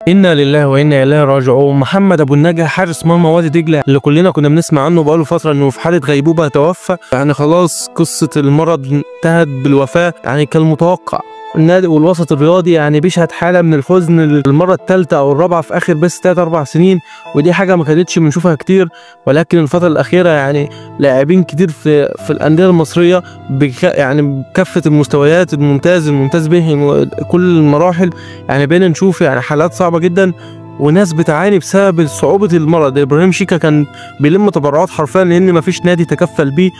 إنا لله وإنا إليه راجعون. محمد أبو النجا حارس مرمى وادي دجلة اللي كلنا كنا بنسمع عنه بقاله فترة إنه في حالة غيبوبة توفى، يعني خلاص قصة المرض انتهت بالوفاة، يعني كالمتوقع. النادي والوسط الرياضي يعني بيشهد حالة من الحزن للمرة الثالثة أو الرابعة في آخر بس 3-4 سنين، ودي حاجة ما كانتش بنشوفها كتير. ولكن الفترة الأخيرة يعني لاعبين كتير في الأندية المصرية يعني بكافة المستويات، الممتاز به كل المراحل، يعني بقينا نشوف يعني حالات صعبة جدا وناس بتعاني بسبب صعوبة المرض. إبراهيم شيكا كان بيلم تبرعات حرفيا لأن مفيش نادي تكفل بيه،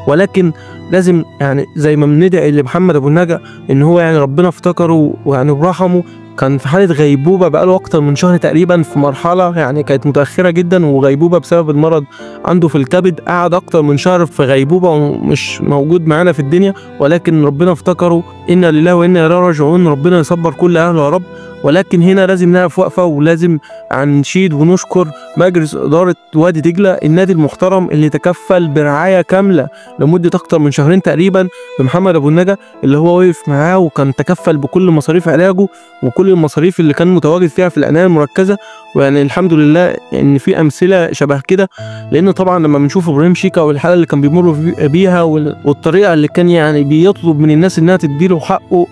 ولكن لازم يعني زي ما بندعي لمحمد أبو النجا إن هو يعني ربنا افتكره ويعني برحمه. كان في حالة غيبوبة بقاله أكتر من شهر تقريبا، في مرحلة يعني كانت متأخرة جدا، وغيبوبة بسبب المرض عنده في الكبد. قعد أكتر من شهر في غيبوبة ومش موجود معانا في الدنيا، ولكن ربنا افتكره. إنا لله وإنا إليه راجعون. ربنا يصبر كل أهله يا رب. ولكن هنا لازم نقف وقفة، ولازم نشيد ونشكر مجلس إدارة وادي دجلة، النادي المحترم اللي تكفل برعاية كاملة لمدة أكتر من شهرين تقريبا بمحمد أبو النجا، اللي هو وقف معاه وكان تكفل بكل مصاريف علاجه وكل المصاريف اللي كان متواجد فيها في العناية المركزة. ويعني الحمد لله إن في أمثلة شبه كده، لأن طبعا لما بنشوف إبراهيم شيكا والحالة اللي كان بيمر بيها والطريقة اللي كان يعني بيطلب من الناس إنها تديله حقه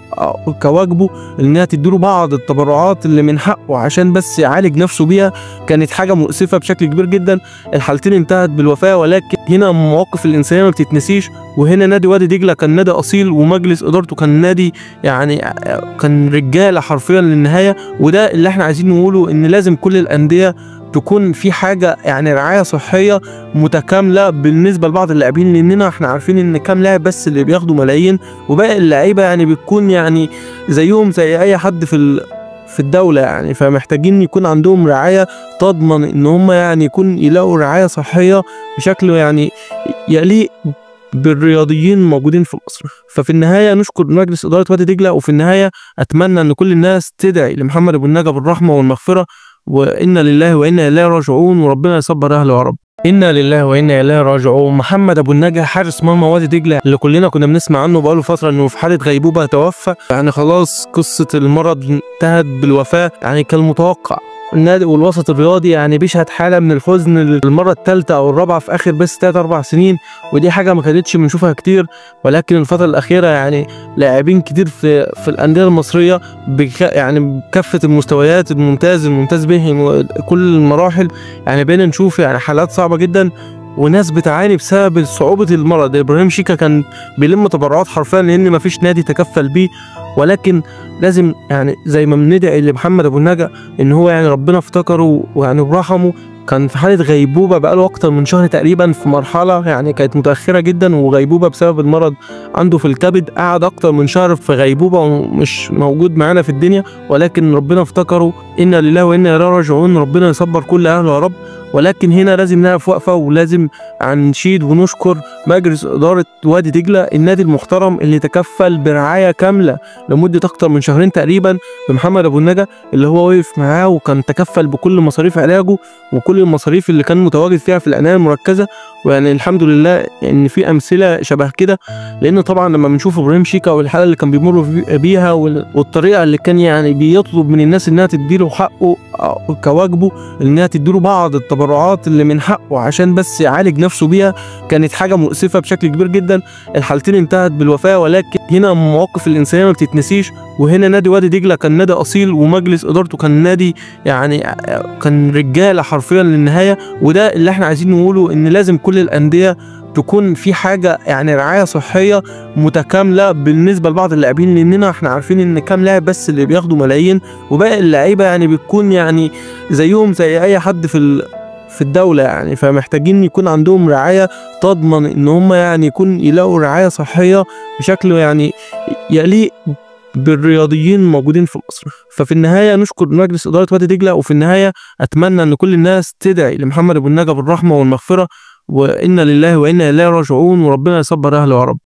كواجبه، إنها تديله بعض التبرعات اللي من حقه عشان بس يعالج نفسه بيها، كانت حاجة مؤسفة بشكل كبير جدا. الحالتين انتهت بالوفاة، ولكن هنا مواقف الإنسانية ما بتتنسيش. وهنا نادي وادي دجلة كان نادي أصيل، ومجلس إدارته كان نادي يعني كان رجالة حرفيا للنهاية. وده اللي احنا عايزين نقوله، إن لازم كل الأندية تكون في حاجة يعني رعاية صحية متكاملة بالنسبة لبعض اللاعبين، لأننا احنا عارفين إن كام لاعب بس اللي بياخدوا ملايين، وباقي اللعيبة يعني بتكون يعني زيهم زي أي حد في الدولة يعني. فمحتاجين يكون عندهم رعاية تضمن إن هم يعني يلاقوا رعاية صحية بشكل يعني يليق بالرياضيين الموجودين في مصر. ففي النهاية نشكر مجلس إدارة وادي دجلة، وفي النهاية أتمنى أن كل الناس تدعي لمحمد أبو النجا بالرحمة والمغفرة. وإنا لله وإنا إليه راجعون، وربنا يصبر أهله يا رب. إنا لله وإنا إليه راجعون. محمد أبو النجا حارس مرمى وادي دجلة اللي كلنا كنا بنسمع عنه بقاله فترة إنه في حالة غيبوبة توفى، يعني خلاص قصة المرض انتهت بالوفاة، يعني كالمتوقع. النادي والوسط الرياضي يعني بيشهد حالة من الحزن للمرة الثالثة أو الرابعة في آخر بس 3-4 سنين، ودي حاجة ما كانتش بنشوفها كتير. ولكن الفترة الأخيرة يعني لاعبين كتير في الأندية المصرية يعني بكافة المستويات، الممتاز به كل المراحل، يعني بقينا نشوف يعني حالات صعبة جدا وناس بتعاني بسبب صعوبة المرض. إبراهيم شيكا كان بيلم تبرعات حرفيا لأن مفيش نادي تكفل بيه، ولكن لازم يعني زي ما بندعي لمحمد أبو النجا إن هو يعني ربنا افتكره ويعني برحمه. كان في حالة غيبوبة بقاله أكتر من شهر تقريبا، في مرحلة يعني كانت متأخرة جدا، وغيبوبة بسبب المرض عنده في الكبد. قعد أكتر من شهر في غيبوبة ومش موجود معانا في الدنيا، ولكن ربنا افتكره. إنا لله وإنا إليه راجعون. ربنا يصبر كل أهله يا رب. ولكن هنا لازم نقف وقفة، ولازم نشيد ونشكر مجلس إدارة وادي دجلة، النادي المحترم اللي تكفل برعاية كاملة لمدة أكتر من شهرين تقريبا بمحمد أبو النجا، اللي هو وقف معاه وكان تكفل بكل مصاريف علاجه وكل المصاريف اللي كان متواجد فيها في العناية المركزة. ويعني الحمد لله إن في أمثلة شبه كده، لأن طبعا لما بنشوف إبراهيم شيكا والحالة اللي كان بيمر بيها والطريقة اللي كان يعني بيطلب من الناس إنها تديله حقه كواجبه، إنها تديله بعض التبرعات اللي من حقه عشان بس يعالج نفسه بيها، كانت حاجة مؤسفة بشكل كبير جدا. الحالتين انتهت بالوفاة، ولكن هنا مواقف الإنسانية ما بتتنسيش. وهنا نادي وادي دجلة كان نادي أصيل، ومجلس إدارته كان نادي يعني كان رجالة حرفيا للنهاية. وده اللي احنا عايزين نقوله، إن لازم كل الأندية تكون في حاجة يعني رعاية صحية متكاملة بالنسبة لبعض اللاعبين، لأننا احنا عارفين إن كام لاعب بس اللي بياخدوا ملايين، وباقي اللعيبة يعني بتكون يعني زيهم زي أي حد في الدولة يعني. فمحتاجين يكون عندهم رعاية تضمن إن هم يعني يلاقوا رعاية صحية بشكل يعني يليق بالرياضيين الموجودين في مصر. ففي النهاية نشكر مجلس إدارة وادي دجلة، وفي النهاية أتمنى أن كل الناس تدعي لمحمد أبو النجا بالرحمة والمغفرة. وإنا لله وإنا إليه راجعون، وربنا يصبر أهله يا رب.